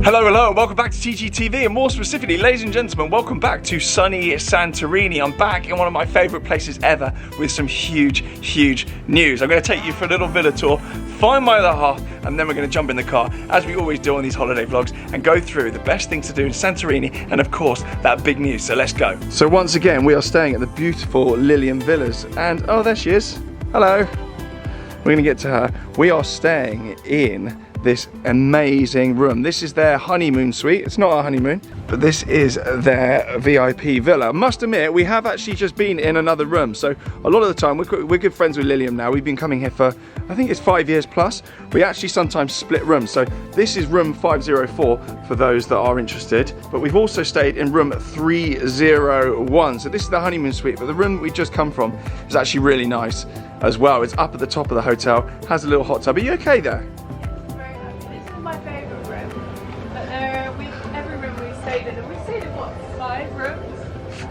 Hello, hello, and welcome back to TGTV, and more specifically, ladies and gentlemen, welcome back to sunny Santorini. I'm back in one of my favourite places ever with some huge news. I'm going to take you for a little villa tour, find my other half, and then we're going to jump in the car, as we always do on these holiday vlogs, and go through the best things to do in Santorini, and of course, that big news, so let's go. So once again, we are staying at the beautiful Lilium Villas, and oh, there she is. Hello. We're going to get to her. We are staying in this amazing room. This is their honeymoon suite. It's not our honeymoon, but this is their VIP villa. I must admit, we have actually just been in another room. So a lot of the time, we're good friends with Lilium now. We've been coming here for, I think it's 5 years plus. We actually sometimes split rooms. So this is room 504 for those that are interested. But we've also stayed in room 301. So this is the honeymoon suite, but the room we just come from is actually really nice as well. It's up at the top of the hotel, has a little hot tub. Are you okay there?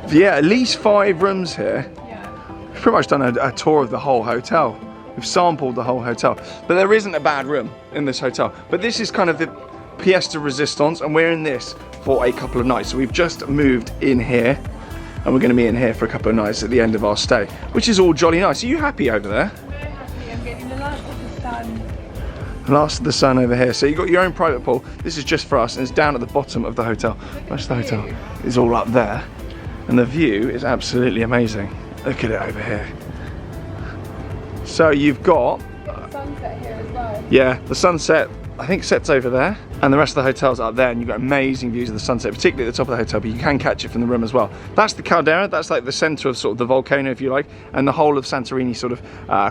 Yeah, at least 5 rooms here. Yeah. We've pretty much done a tour of the whole hotel. We've sampled the whole hotel. But there isn't a bad room in this hotel. But this is kind of the pièce de résistance, and we're in this for a couple of nights. So we've just moved in here, and we're going to be in here for a couple of nights at the end of our stay, which is all jolly nice. Are you happy over there? Very happy. I'm getting the last of the sun. Last of the sun over here. So you've got your own private pool. This is just for us, and it's down at the bottom of the hotel. Where's the hotel? It's all up there. And the view is absolutely amazing. Look at it over here. So you've got the sunset here as well. Yeah, the sunset I think sets over there, and the rest of the hotel's up there, and you've got amazing views of the sunset, particularly at the top of the hotel, but you can catch it from the room as well. That's the caldera, that's like the centre of sort of the volcano, if you like, and the whole of Santorini sort of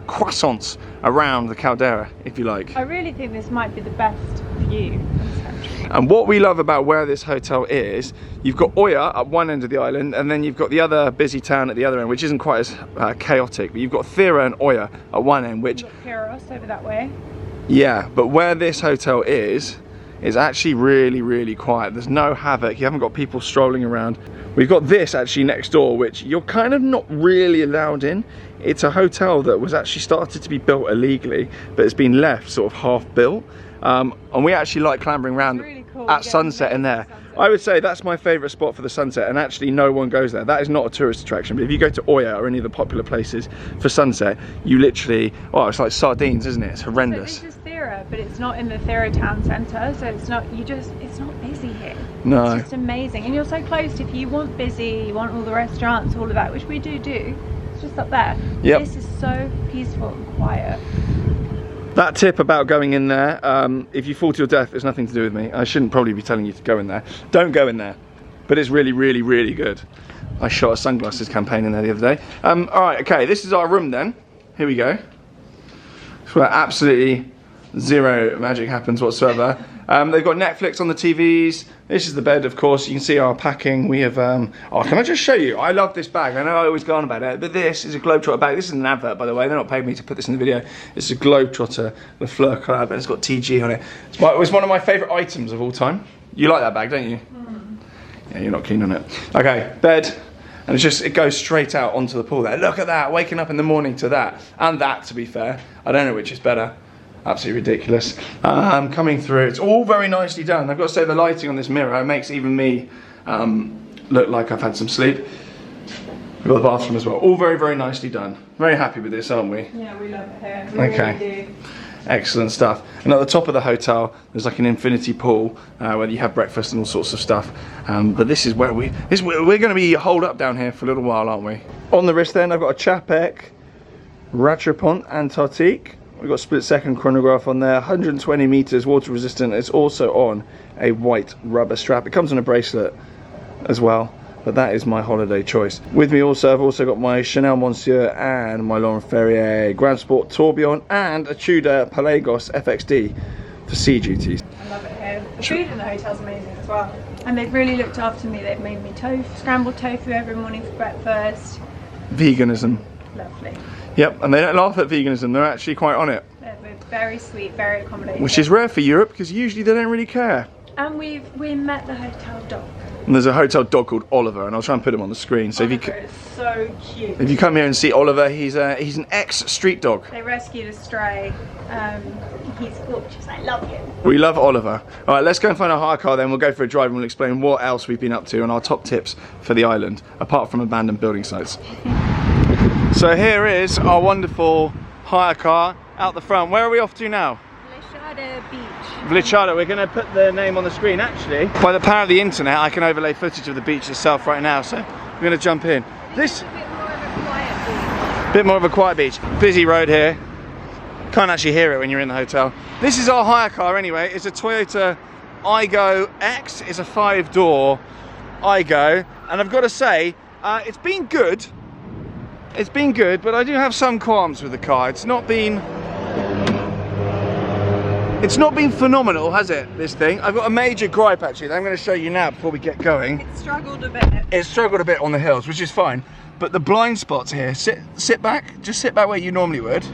croissants around the caldera, if you like. I really think this might be the best view in Santorini. And what we love about where this hotel is, you've got Oya at one end of the island, and then you've got the other busy town at the other end, which isn't quite as chaotic, but you've got Thira and Oya at one end, which... You've got Pyrgos over that way. Yeah, but where this hotel is actually really quiet. There's no havoc, you haven't got people strolling around. We've got this actually next door, which you're kind of not really allowed in. It's a hotel that was actually started to be built illegally, but it's been left sort of half built. And we actually like clambering around really cool at sunset in there. I would say that's my favourite spot for the sunset, and actually no one goes there. That is not a tourist attraction, but if you go to Oya or any of the popular places for sunset, you literally, oh, it's like sardines, isn't it? It's horrendous. So this is Thira, but it's not in the Thira town centre, so it's not, it's not busy here. No. It's just amazing, and you're so close. If you want busy, you want all the restaurants, all of that, which we do, it's just up there. Yep. This is so peaceful and quiet. That tip about going in there, if you fall to your death, it's nothing to do with me. I shouldn't probably be telling you to go in there. Don't go in there. But it's really good. I shot a sunglasses campaign in there the other day. Alright, okay, this is our room then. Here we go. It's where absolutely zero magic happens whatsoever. They've got Netflix on the TVs. This is the bed, of course. You can see our packing. We have, oh, can I just show you? I love this bag. I know I always go on about it, but this is a Globetrotter bag. This is an advert, by the way. They're not paying me to put this in the video. It's a Globetrotter, the Fleur collab, and it's got TG on it. It was one of my favourite items of all time. You like that bag, don't you? Mm. Yeah, you're not keen on it. Okay, bed. And it goes straight out onto the pool there. Look at that, waking up in the morning to that. And that, to be fair. I don't know which is better. Absolutely ridiculous. Coming through, it's all very nicely done. I've got to say the lighting on this mirror makes even me look like I've had some sleep. We've got the bathroom as well. All very nicely done. Very happy with this, aren't we? Yeah, we love it here. We really do. Excellent stuff. And at the top of the hotel, there's like an infinity pool where you have breakfast and all sorts of stuff. But this is where we're going to be holed up down here for a little while, aren't we? On the wrist then, I've got a Chapek, Rattrapont Antarctique. We've got split second chronograph on there, 120 meters, water resistant. It's also on a white rubber strap. It comes on a bracelet as well, but that is my holiday choice. With me also, I've also got my Chanel Monsieur and my Laurent Ferrier Grand Sport Tourbillon and a Tudor Pyrgos FXD for sea duties. I love it here. The food in the hotel's amazing as well. And they've really looked after me. They've made me scrambled tofu every morning for breakfast. Veganism. Lovely. Yep, and they don't laugh at veganism, they're actually quite on it. They're very sweet, very accommodating. Which is rare for Europe, because usually they don't really care. And we met the hotel dog. And there's a hotel dog called Oliver, and I'll try and put him on the screen. So Oliver is so cute. if you come here and see Oliver, he's an ex-street dog. They rescued a stray. He's gorgeous. I love him. We love Oliver. All right, let's go and find our hire car. Then we'll go for a drive and we'll explain what else we've been up to and our top tips for the island, apart from abandoned building sites. So here is our wonderful hire car out the front. Where are we off to now? Vlichada. We're going to put the name on the screen. Actually, by the power of the internet, I can overlay footage of the beach itself right now. So we're going to jump in. This bit more of a quiet beach. Busy road here. Can't actually hear it when you're in the hotel. This is our hire car anyway. It's a Toyota Aygo X. It's a 5-door Aygo, and I've got to say, it's been good. It's been good, but I do have some qualms with the car. It's not been phenomenal, has it, this thing? I've got a major gripe actually that I'm going to show you now before we get going. It struggled a bit. It struggled a bit on the hills, which is fine. But the blind spots here, sit back, just sit back where you normally would.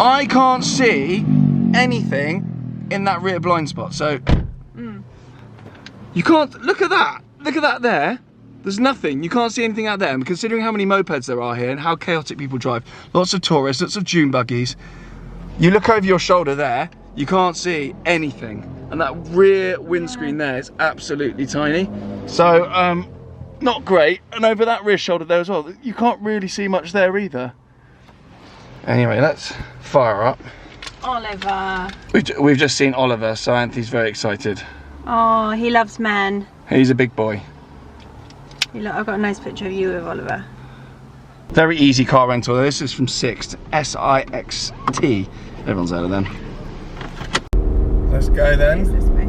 I can't see anything in that rear blind spot, so you can't, look at that there. There's nothing, you can't see anything out there. And considering how many mopeds there are here and how chaotic people drive, lots of tourists, lots of dune buggies, you look over your shoulder there, you can't see anything. And that rear windscreen there is absolutely tiny. So, not great. And over that rear shoulder there as well, you can't really see much there either. Anyway, let's fire up. Oliver. We've just seen Oliver, so Anthony's very excited. Oh, he loves men. He's a big boy. Look, I've got a nice picture of you with Oliver. Very easy car rental. This is from Sixt, S-I-X-T. Everyone's out of them. Let's go then. It's this way.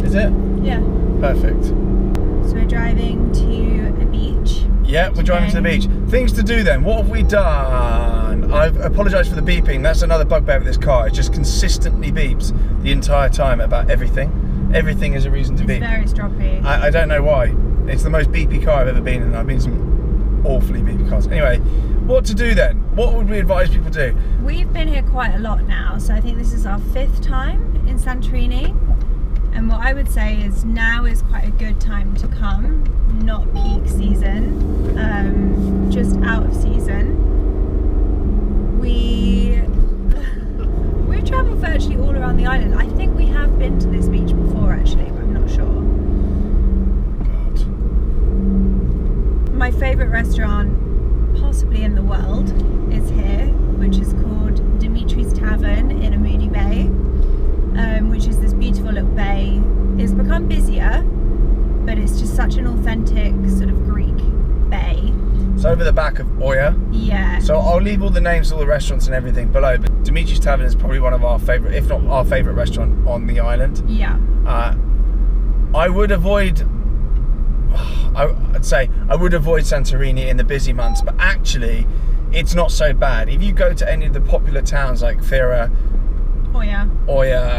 Is it? Yeah. Perfect. So we're driving to a beach. Yeah, we're driving to the beach. Things to do then. What have we done? I've apologised for the beeping. That's another bugbear with this car. It just consistently beeps the entire time about everything. Everything is a reason to beep. It's very stroppy. I don't know why. It's the most beepy car I've ever been in. I've been in some awfully beepy cars. Anyway, what to do then? What would we advise people do? We've been here quite a lot now, so I think this is our 5th time in Santorini. And what I would say is now is quite a good time to come, not peak season, just out of season. We've travelled virtually all around the island. I think we have been to this beach before actually, but I'm not sure. God. My favourite restaurant, possibly in the world, is here, which is called Dimitris Tavern in Amoudi Bay. Which is this beautiful little bay. It's become busier, but it's just such an authentic sort of Greek bay. It's over the back of Oya. Yeah. So I'll leave all the names of all the restaurants and everything below, but Dimitris Tavern is probably one of our favourite, if not our favourite restaurant on the island. Yeah. I would avoid, I'd say, I would avoid Santorini in the busy months, but actually, it's not so bad. If you go to any of the popular towns like Thira, Oya,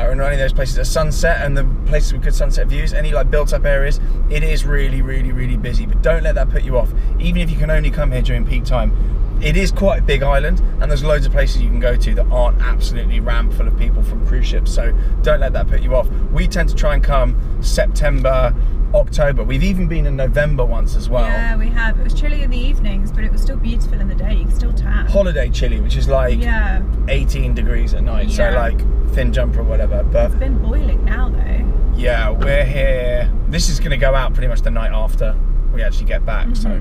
and any of those places at sunset and the places with good sunset views, any like built up areas, it is really, really, really busy. But don't let that put you off. Even if you can only come here during peak time, it is quite a big island and there's loads of places you can go to that aren't absolutely rammed full of people from cruise ships. So don't let that put you off. We tend to try and come September, October. We've even been in November once as well. Yeah, we have. It was chilly in the evenings, but it was still beautiful in the day. You can still tan. Holiday chilly, which is like 18 degrees at night, so like thin jumper or whatever. But it's been boiling now though. Yeah, we're here. This is going to go out pretty much the night after we actually get back. So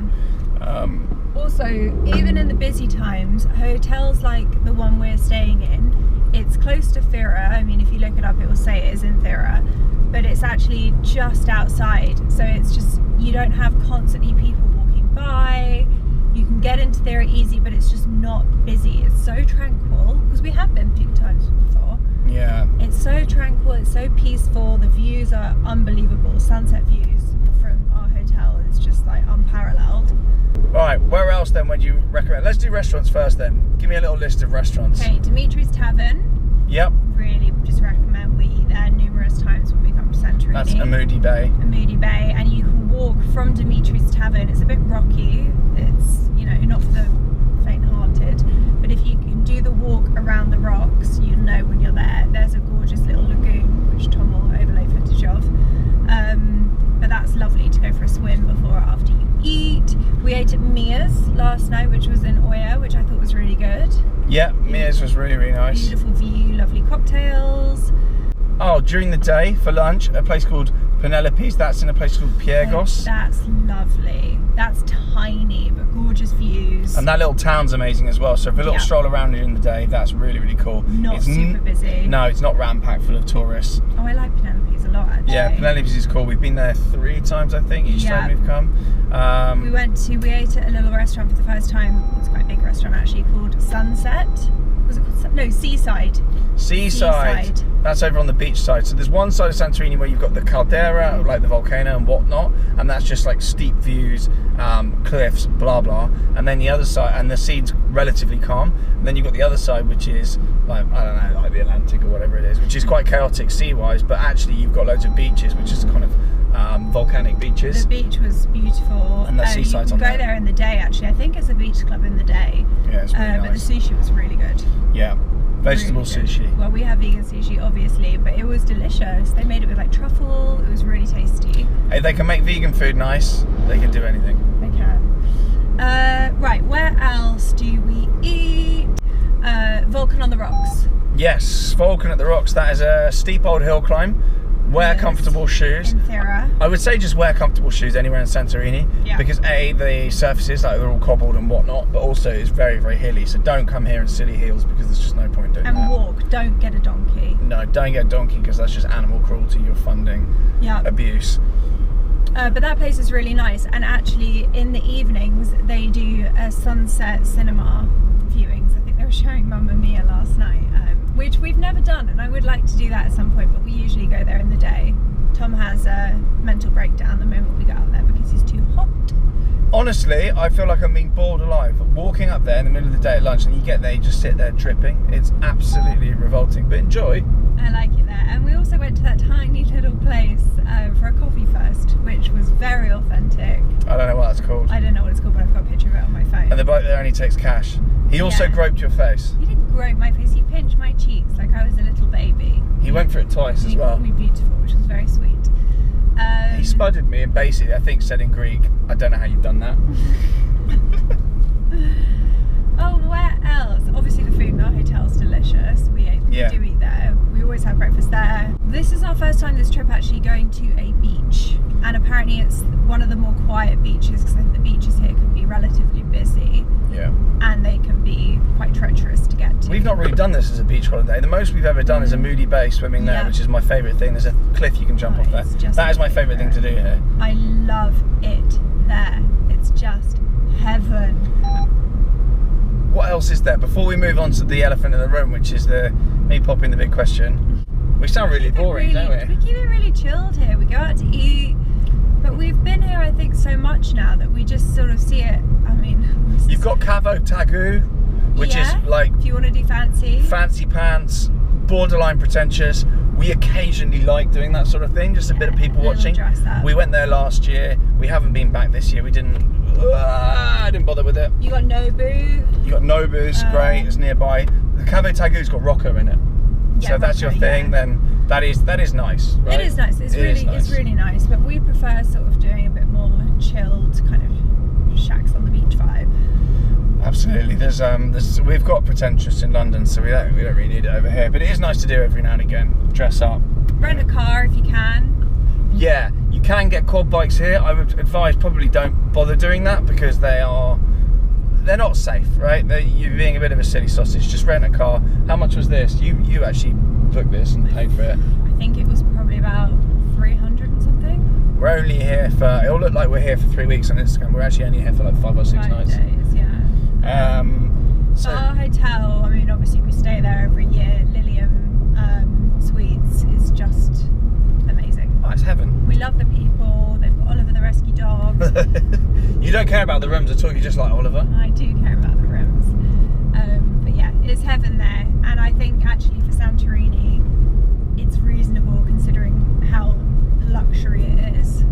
also, even in the busy times, hotels like the one we're staying in, it's close to Thira. I mean, if you look it up, it will say it is in Thira, but it's actually just outside. So it's just, you don't have constantly people walking by. You can get into Thira easy, but it's just not busy. It's so tranquil, because we have been peak times before. Yeah. It's so tranquil, it's so peaceful. The views are unbelievable. Sunset views from our hotel is just like unparalleled. Right, where else then would you recommend? Let's do restaurants first then. Give me a little list of restaurants. Okay, Dimitris Tavern. Yep. Really just recommend. We eat there numerous times when we come to Santorini. That's Amoudi Bay. Amoudi Bay, and you can walk from Dimitris Tavern. It's a bit rocky. It's, you know, not for the faint-hearted, but if you can do the walk around the rocks, you know when you're there. There's a gorgeous little lagoon, which Tom will overlay footage of. But that's lovely last night, which was in Oya, which I thought was really good. Yeah, Mia's was really, really nice. Beautiful view, lovely cocktails. Oh, during the day for lunch, a place called Penelope's. That's in a place called Pyrgos. Oh, that's lovely. That's tiny but gorgeous views. And that little town's amazing as well. So for a little stroll around during the day, that's really, really cool. Not super busy. No, it's not ram-packed full of tourists. Oh, I like Penelope's a lot, actually. Yeah, Penelope's is cool. We've been there 3 times, I think, each time we've come. We ate at a little restaurant for the first time. It's quite a big restaurant, actually, called Sunset. Was it called? No, Seaside. Seaside. That's over on the beach side. So there's one side of Santorini where you've got the caldera, like the volcano and whatnot, and that's just like steep views, cliffs, blah blah. And then the other side, and the sea's relatively calm. And then you've got the other side, which is like, I don't know, like the Atlantic or whatever it is, which is quite chaotic sea-wise, but actually you've got loads of beaches, which is kind of volcanic beaches. The beach was beautiful. And the seaside's on there. You can go there in the day, actually. I think it's a beach club in the day. Yeah, it's really nice. But the sushi was really good. Yeah. Vegetable really sushi. Well, we have vegan sushi, obviously, but it was delicious. They made it with like truffle. It was really tasty. Hey, they can make vegan food nice. They can do anything. They can. Right, where else do we eat? Volkan on the Rocks. Yes, Volkan at the Rocks. That is a steep old hill climb. Wear comfortable shoes. In Thira. I would say just wear comfortable shoes anywhere in Santorini, because A, the surfaces, like, they're all cobbled and whatnot, but also it's very, very hilly, so don't come here in silly heels because there's just no point doing that. And walk, don't get a donkey. No, don't get a donkey because that's just animal cruelty. You're funding abuse. But that place is really nice, and actually in the evenings they do a sunset cinema viewings. I think they were showing Mamma Mia last night, which we've never done, and I would like to do that at some point, but we usually go there in the day. Tom has a mental breakdown the moment we go out there because he's too hot. Honestly, I feel like I'm being bored alive. Walking up there in the middle of the day at lunch and you get there, you just sit there dripping. It's absolutely revolting, but enjoy. I like it there. And we also went to that tiny little place for a coffee first, which was very authentic. I don't know what that's called. I don't know what it's called, but I've got a picture of it on my phone. And the bloke there only takes cash. He also groped your face. He didn't grope my face, he pinched my cheeks like I was a little baby. He went for it twice as well. He called me beautiful, which was very sweet. He spudded me and basically, I think, said in Greek, I don't know how you've done that. Oh, where else? Obviously the food in our hotel's delicious. We do eat there. We always have breakfast there. This is our first time this trip actually going to a beach, and apparently it's one of the more quiet beaches, because I think the beaches here can be relatively busy. Yeah. And they can be quite treacherous to get to. We've not really done this as a beach holiday. The most we've ever done is Amoudi Bay, swimming there, which is my favourite thing. There's a cliff you can jump off there. That is my favourite thing to do here. I love it there. It's just heaven. What else is there? Before we move on to the elephant in the room, which is me popping the big question. We sound really boring, don't we? We keep it really chilled here. We go out to eat. But we've been here, I think, so much now that we just sort of see it. I mean, you've got Cavo Tagu, which is like, if you want to do fancy pants, borderline pretentious. We occasionally like doing that sort of thing, just a bit of people watching. We went there last year. We haven't been back this year. We didn't. I didn't bother with it. You got Nobu. You got Nobu's great. It's nearby. The Cavo Tagu's got Rocco in it. Yeah, so if that's your thing, then that is nice, right? It is nice. It's really nice. But we prefer sort of doing a bit more chilled kind of shacks on the beach vibe. Absolutely. We've got pretentious in London, so we don't really need it over here. But it is nice to do every now and again. Dress up. Rent a car if you can. Yeah, you can get quad bikes here. I would advise probably don't bother doing that because they're not safe, right? You're being a bit of a silly sausage. Just rent a car. How much was this? You actually booked this and paid for it. I think it was probably about 300 and something. We're only here for, it'll look like we're here for 3 weeks on Instagram. We're actually only here for like 5 or 6 nights. 5 days, yeah. So our hotel, I mean, obviously we stay there every year. Lilium Suites is just amazing. Oh, it's heaven. We love the people. They've got Oliver the rescue dog. You don't care about the rooms at all. You just like Oliver. I do care about the rooms. But yeah, it's heaven there. And I think actually for Santorini, it's reasonable considering how luxury it is.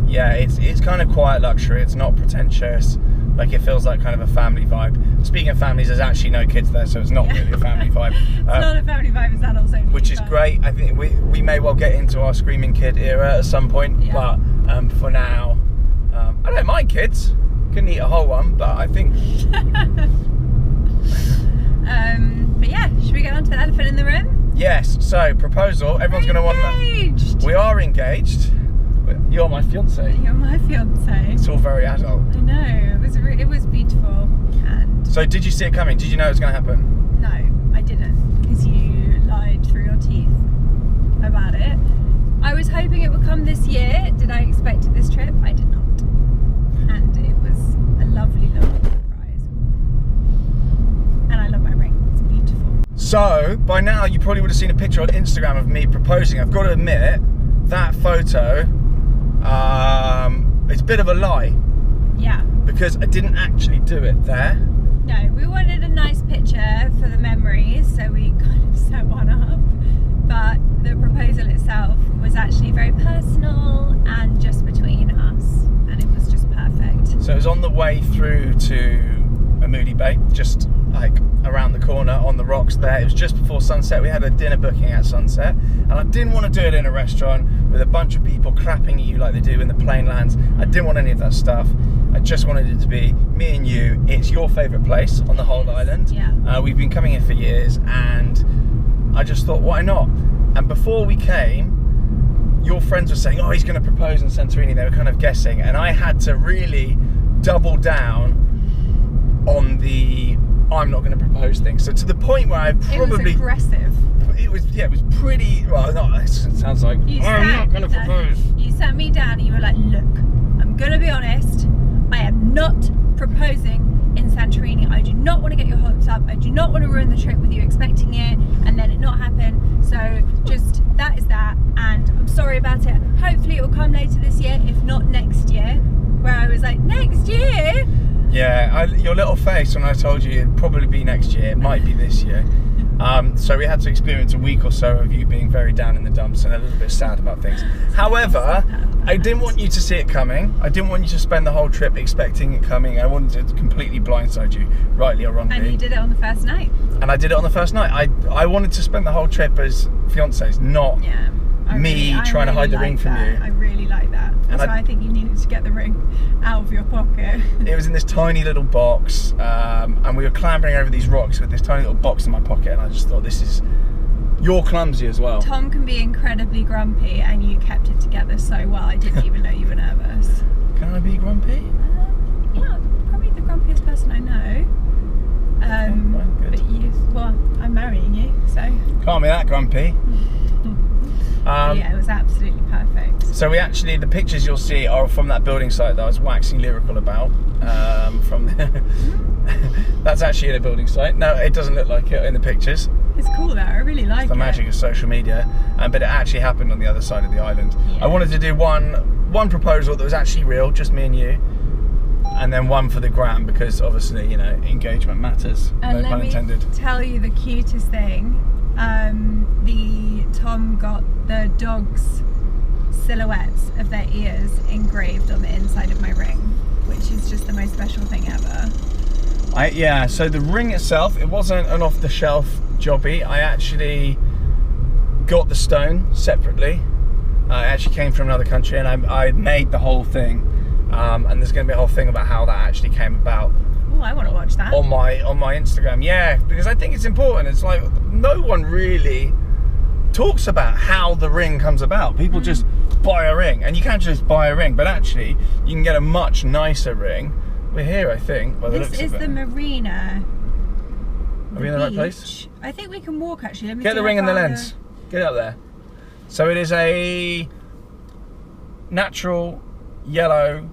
Yeah, it's kind of quiet luxury. It's not pretentious. Like, it feels like kind of a family vibe. Speaking of families, there's actually no kids there, so it's not really a family vibe. It's not a family vibe, it's adults only. Which is great. I think we may well get into our screaming kid era at some point, but for now, I don't mind kids. Couldn't eat a whole one, but I think. But yeah, should we get on to the elephant in the room? Yes. So proposal. Everyone's going to want that. Engaged. We are engaged. You're my fiance. You're my fiance. It's all very adult. I know. It was beautiful. And So did you see it coming? Did you know it was going to happen? no, I didn't, because you lied through your teeth about it. I was hoping it would come this year. Did I expect it this trip? I did not. And it was a lovely, lovely surprise. And I love my ring. It's beautiful. So by now you probably would have seen a picture on Instagram of me proposing. I've got to admit that photo, it's a bit of a lie Yeah. because I didn't actually do it there. No, we wanted a nice picture for the memories, so we kind of set one up. But the proposal itself was actually very personal and just between us, and it was just perfect. So it was on the way through to Amoudi Bay, just like around the corner on the rocks there. It was just before sunset. We had a dinner booking at sunset, and I didn't want to do it in a restaurant with a bunch of people clapping at you like they do in the plainlands. I didn't want any of that stuff. I just wanted it to be me and you. It's your favourite place on the whole island. Yeah. We've been coming here for years, and I just thought, why not? And before we came, your friends were saying, oh, he's going to propose in Santorini. They were kind of guessing, and I had to really double down on the I'm not going to propose thing. So to the point where I probably... It was aggressive. It was pretty... Well, no, it sounds like, I'm not going to propose. You sat me down and you were like, look, I'm going to be honest, I am not proposing in Santorini. I do not want to get your hopes up. I do not want to ruin the trip with you expecting it and then it not happen. So just, that is that. And I'm sorry about it. Hopefully it will come later this year, if not next year. Where I was like, next year? Yeah, your little face when I told you it'd probably be next year, it might be this year. So we had to experience a week or so of you being very down in the dumps and a little bit sad about things. However, I didn't want you to see it coming. I didn't want you to spend the whole trip expecting it coming. I wanted to completely blindside you, rightly or wrongly. And you did it on the first night. And I did it on the first night. I wanted to spend the whole trip as fiancés, not me trying to hide the ring from you. I really like that. And That's why I think you needed to get the ring out of your pocket. It was in this tiny little box, and we were clambering over these rocks with this tiny little box in my pocket, and I just thought, this is... You're clumsy as well. Tom can be incredibly grumpy, and you kept it together so well. I didn't even know you were nervous. Can I be grumpy? Yeah, probably the grumpiest person I know. Good. But I'm marrying you, so... Can't be that grumpy. Yeah, it was absolutely perfect. So we actually, the pictures you'll see are from that building site that I was waxing lyrical about. That's actually in a building site. No, it doesn't look like it in the pictures. It's cool though, I really like it. It's the magic of social media. But it actually happened on the other side of the island. Yeah. I wanted to do one proposal that was actually real, just me and you. And then one for the gram, because obviously, you know, engagement matters. And no pun intended. Let me tell you the cutest thing. Tom got the dogs' silhouettes of their ears engraved on the inside of my ring, which is just the most special thing ever. Yeah, so the ring itself, it wasn't an off-the-shelf jobby. I actually got the stone separately. It actually came from another country, and I made the whole thing. And there's going to be a whole thing about how that actually came about. Oh, I want to watch that. On my Instagram, yeah, because I think it's important. It's like no one really talks about how the ring comes about. People just buy a ring, and you can't just buy a ring, but actually you can get a much nicer ring. We're here, I think, by the looks of it. This is the marina. Are we in the right place? I think we can walk actually. Let me Get the ring and the lens. Get it up there. So it is a natural yellow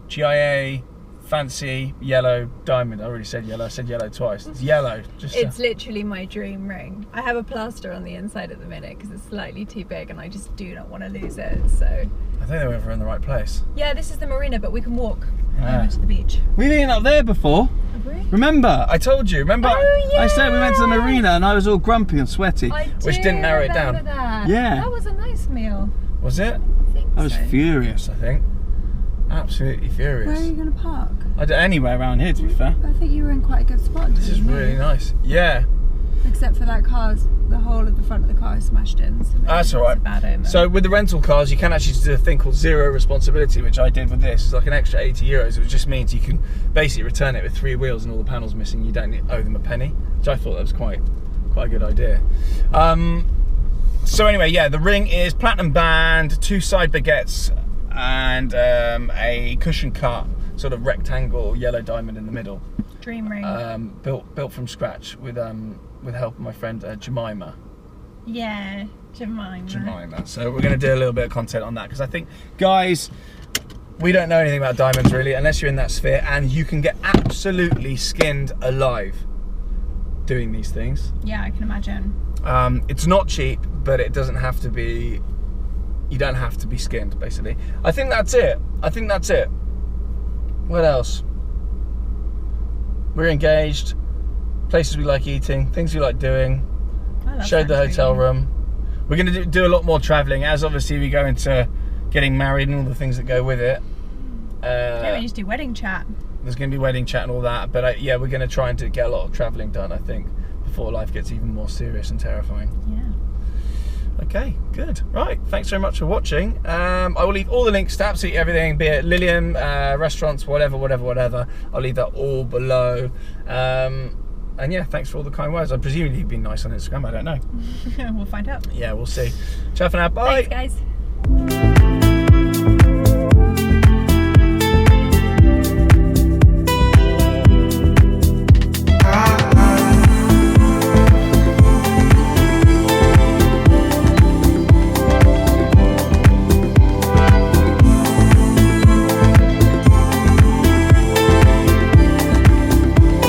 GIA fancy yellow diamond. I already said yellow. I said yellow twice. It's yellow. It's literally my dream ring. I have a plaster on the inside at the minute because it's slightly too big and I just do not want to lose it. So I think we're in the right place. yeah, this is the marina, but we can walk over to the beach. We've been up there before. Have we? Remember, I told you. Remember, Oh, I said we went to the marina and I was all grumpy and sweaty. Which didn't narrow it down. That. Yeah. That was a nice meal. Was it? I think I was so. furious, I think. Absolutely furious. Where are you going to park? Anywhere around here, to be fair. I think you were in quite a good spot. This is really nice. Yeah. The except for that car's, the whole of the front of the car is smashed in. So That's all right. a bad omen. So with the rental cars, you can actually do a thing called zero responsibility, which I did with this. It's like an extra €80, which just means you can basically return it with 3 wheels and all the panels missing. You don't owe them a penny, which I thought that was quite a good idea. So anyway, yeah, the ring is platinum band, 2 side baguettes, and a cushion cut sort of rectangle yellow diamond in the middle. Dream ring. Built from scratch with help of my friend Jemima. Yeah, Jemima. So we're going to do a little bit of content on that, because I think, guys, we don't know anything about diamonds really, unless you're in that sphere, and you can get absolutely skinned alive doing these things. Yeah, I can imagine. It's not cheap, but it doesn't have to be. You don't have to be skinned, basically. I think that's it. What else? We're engaged. Places we like eating. Things we like doing. Showed the hotel room. We're going to do a lot more travelling, as obviously we go into getting married and all the things that go with it. Yeah, we need to do wedding chat. There's going to be wedding chat and all that, but yeah, we're going to try and get a lot of travelling done, I think, before life gets even more serious and terrifying. Yeah. Okay, good. Right, thanks very much for watching. I will leave all the links to absolutely everything, be it Lilium, restaurants, whatever. I'll leave that all below. And yeah, thanks for all the kind words. I presume you've been nice on Instagram, I don't know. We'll find out. Yeah, we'll see. Ciao for now, bye. Thanks, guys.